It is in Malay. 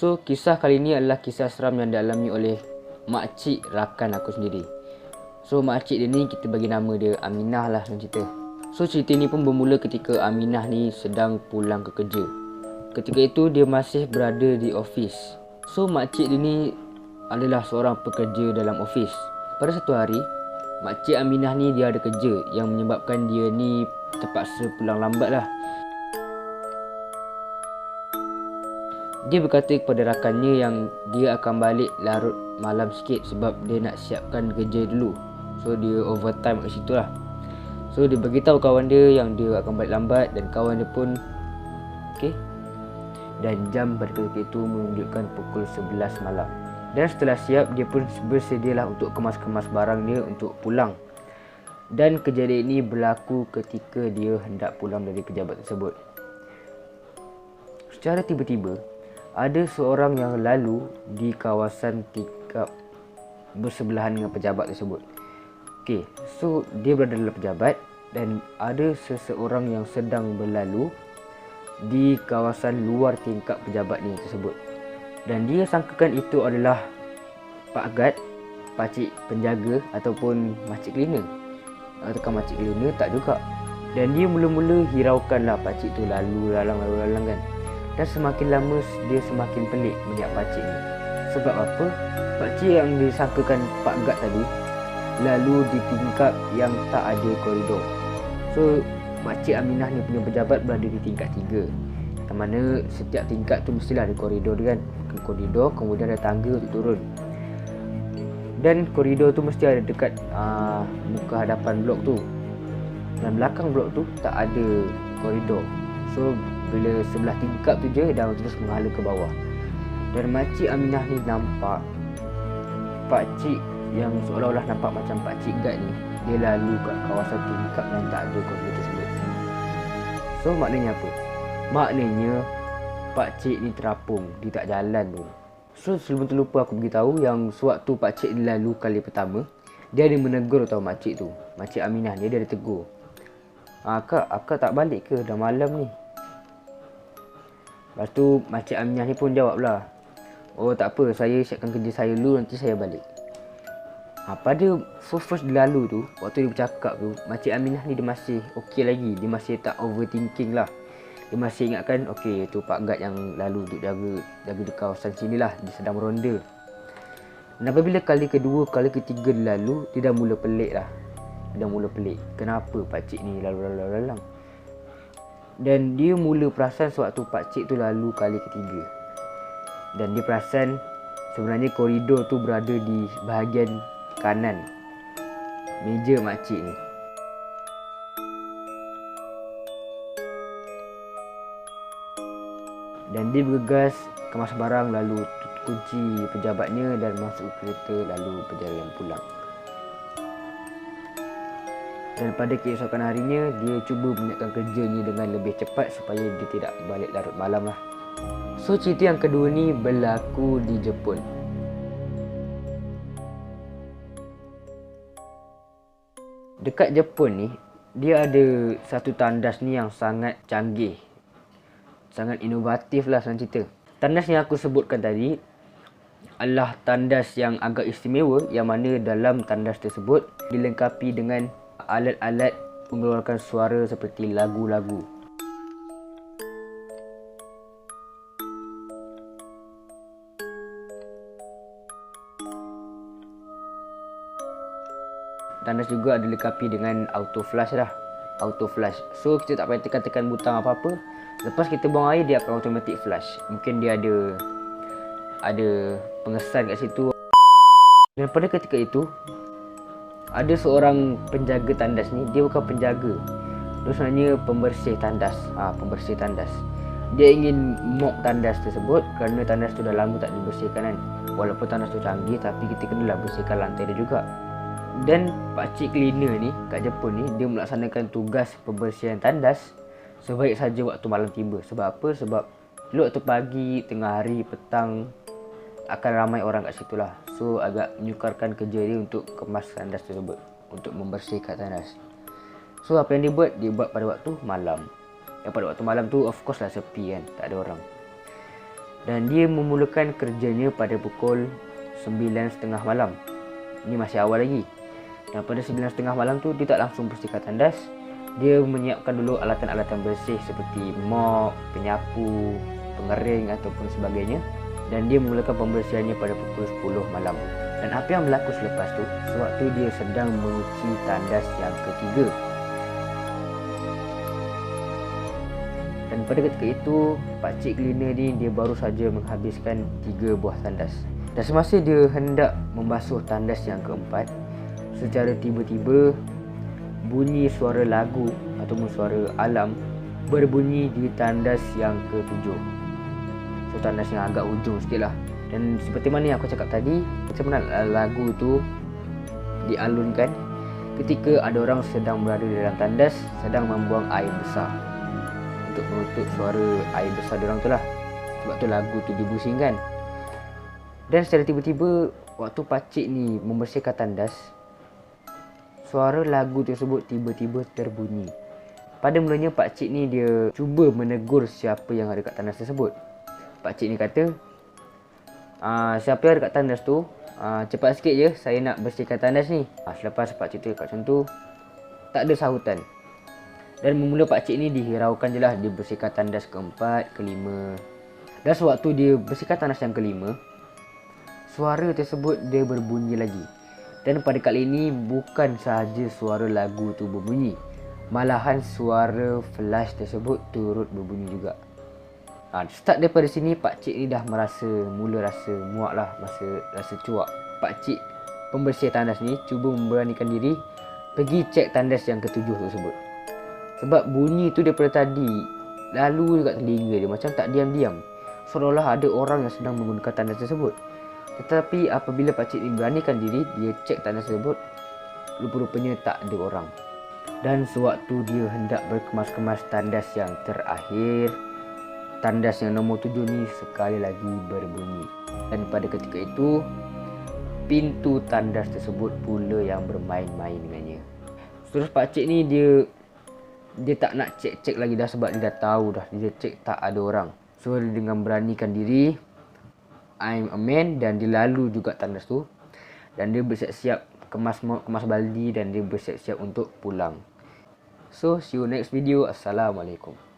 So kisah kali ni adalah kisah seram yang dialami oleh makcik rakan aku sendiri. So makcik dia ni kita bagi nama dia Aminah lah dalam cerita. So cerita ni pun bermula ketika Aminah ni sedang pulang ke kerja. Ketika itu dia masih berada di ofis. So makcik dia ni adalah seorang pekerja dalam ofis. Pada satu hari, makcik Aminah ni dia ada kerja yang menyebabkan dia ni terpaksa pulang lambat lah. Dia berkata kepada rakannya yang dia akan balik larut malam sikit sebab dia nak siapkan kerja dulu. So dia overtime kat situ lah. So dia beritahu kawan dia yang dia akan balik lambat dan kawan dia pun okey. Dan jam pada ketika itu menunjukkan pukul 11 malam. Dan setelah siap, dia pun bersedialah untuk kemas-kemas barang dia untuk pulang. Dan kejadian ini berlaku ketika dia hendak pulang dari pejabat tersebut. Secara tiba-tiba, ada seorang yang lalu di kawasan tingkap bersebelahan dengan pejabat tersebut. Okey, so dia berada dalam pejabat dan ada seseorang yang sedang berlalu di kawasan luar tingkap pejabat ni tersebut. Dan dia sangkakan itu adalah Pak Gad, pakcik penjaga ataupun makcik cleaner. Ataukah makcik cleaner, tak juga. Dan dia mula-mula hiraukanlah pakcik tu lalu lalang kan. Dan semakin lama dia semakin pelik melihat pakcik ni. Sebab apa? Pakcik yang disangkakan Pak Gad tadi lalu di tingkap yang tak ada koridor. So makcik Aminah ni punya pejabat berada di tingkat 3. Yang mana setiap tingkat tu mestilah ada koridor dia kan. Koridor, kemudian ada tangga untuk turun. Dan koridor tu mesti ada dekat muka hadapan blok tu. Dan belakang blok tu tak ada koridor. So bila sebelah tingkap tu je dah terus menghala ke bawah. Dan makcik Aminah ni nampak pakcik yang seolah-olah nampak macam pakcik Gad ni, dia lalu kat kawasan tingkap yang tak ada koridor tersebut. So maknanya apa? Maknanya pakcik ni terapung, dia tak jalan tu. So sebelum terlupa aku beritahu yang sewaktu pakcik ni lalu kali pertama, dia ada menegur tau makcik tu. Makcik Aminah ni dia ada tegur. Akak tak balik ke? Dah malam ni. Lepas tu makcik Aminah ni pun jawab lah, oh tak apa, saya siapkan kerja saya dulu, nanti saya balik. Pada first dia lalu tu, waktu dia bercakap tu, makcik Aminah ni dia masih okey lagi. Dia masih tak overthinking lah. Dia masih ingatkan, okey tu Pak Gad yang lalu untuk jaga di kawasan sini lah, dia sedang meronda. Dan apabila kali kedua, kali ketiga dia lalu, dia dah mula pelik lah. Dia dah mula pelik, kenapa pakcik ni lalu. Dan dia mula perasan sewaktu pakcik tu lalu kali ketiga. Dan dia perasan sebenarnya koridor tu berada di bahagian kanan meja makcik ni. Dan dia bergegas kemas barang lalu kunci pejabatnya dan masuk kereta lalu berjalan pulang. Dan pada keesokan harinya, dia cuba menyiapkan kerjanya dengan lebih cepat supaya dia tidak balik larut malam lah. So cerita yang kedua ni berlaku di Jepun. Dekat Jepun ni, dia ada satu tandas ni yang sangat canggih, sangat inovatif lah dalam cerita. Tandas yang aku sebutkan tadi adalah tandas yang agak istimewa, yang mana dalam tandas tersebut dilengkapi dengan alat-alat mengeluarkan suara seperti lagu-lagu. Tandas juga dilengkapi dengan auto flush lah. Auto flush. So kita tak payah tekan-tekan butang apa-apa. Lepas kita buang air, dia akan automatic flush. Mungkin dia ada pengesan kat situ. Dan pada ketika itu, ada seorang penjaga tandas ni. Dia bukan penjaga, dia sebenarnya pembersih tandas. Pembersih tandas. Dia ingin mop tandas tersebut kerana tandas tu dah lama tak dibersihkan kan. Walaupun tandas tu canggih, tapi kita kenalah bersihkan lantai dia juga. Dan pakcik cleaner ni kat Jepun ni, dia melaksanakan tugas pembersihan tandas sebaik saja waktu malam tiba. Sebab apa? Sebab waktu pagi, tengah hari, petang akan ramai orang kat situ lah. So agak menyukarkan kerja dia untuk kemas tandas tersebut, untuk membersihkan tandas. So apa yang dia buat? Dia buat pada waktu malam. Yang pada waktu malam tu of course lah sepi kan, tak ada orang. Dan dia memulakan kerjanya pada pukul 9.30 malam. Ini masih awal lagi. Dan pada 9.30 malam tu dia tak langsung bersihkan tandas. Dia menyiapkan dulu alatan-alatan bersih seperti mop, penyapu, pengering ataupun sebagainya. Dan dia memulakan pembersihannya pada pukul 10 malam. Dan apa yang berlaku selepas tu, sewaktu dia sedang mencuci tandas yang ketiga. Dan pada ketika itu, pakcik cleaner ni dia baru saja menghabiskan 3 buah tandas. Dan semasa dia hendak membasuh tandas yang keempat, secara tiba-tiba bunyi suara lagu ataupun suara alam berbunyi di tandas yang ketujuh. So tandas yang agak hujung sikit lah. Dan seperti mana yang aku cakap tadi, macam mana lagu tu dialunkan ketika ada orang sedang berada di dalam tandas, sedang membuang air besar untuk menutup suara air besar diorang tu lah. Sebab tu lagu tu dibusingkan. Dan secara tiba-tiba, waktu pakcik ni membersihkan tandas, suara lagu tersebut tiba-tiba terbunyi. Pada mulanya pakcik ni dia cuba menegur siapa yang ada kat tandas tersebut. Pakcik ni kata, siapa yang ada kat tandas tu, cepat sikit je, saya nak bersihkan tandas ni. Selepas pakcik tu kat macam tu, tak ada sahutan. Dan memula pakcik ni dihiraukan je lah. Dia bersihkan tandas keempat, kelima. Dan sewaktu dia bersihkan tandas yang kelima, suara tersebut dia berbunyi lagi. Dan pada kali ini bukan sahaja suara lagu tu berbunyi, malahan suara flash tersebut turut berbunyi juga. Start daripada sini pakcik ni dah mula rasa muak lah, rasa cuak. Pakcik pembersih tandas ni cuba memberanikan diri pergi cek tandas yang ketujuh tersebut. Sebab bunyi tu daripada tadi lalu dekat telinga dia, macam tak diam-diam, seolah-olah ada orang yang sedang menggunakan tandas tersebut. Tetapi apabila pakcik ni beranikan diri, dia cek tandas tersebut, rupa-rupanya tak ada orang. Dan sewaktu dia hendak berkemas-kemas tandas yang terakhir, tandas yang nombor 7 ni sekali lagi berbunyi. Dan pada ketika itu, pintu tandas tersebut pula yang bermain-main dengannya. Terus pakcik ni dia tak nak cek-cek lagi dah, sebab dia dah tahu dah, dia cek tak ada orang. So dengan beranikan diri, I'm a man, dan dia lalu juga tandas tu. Dan dia bersiap-siap kemas baldi dan dia bersiap-siap untuk pulang. So see you next video. Assalamualaikum.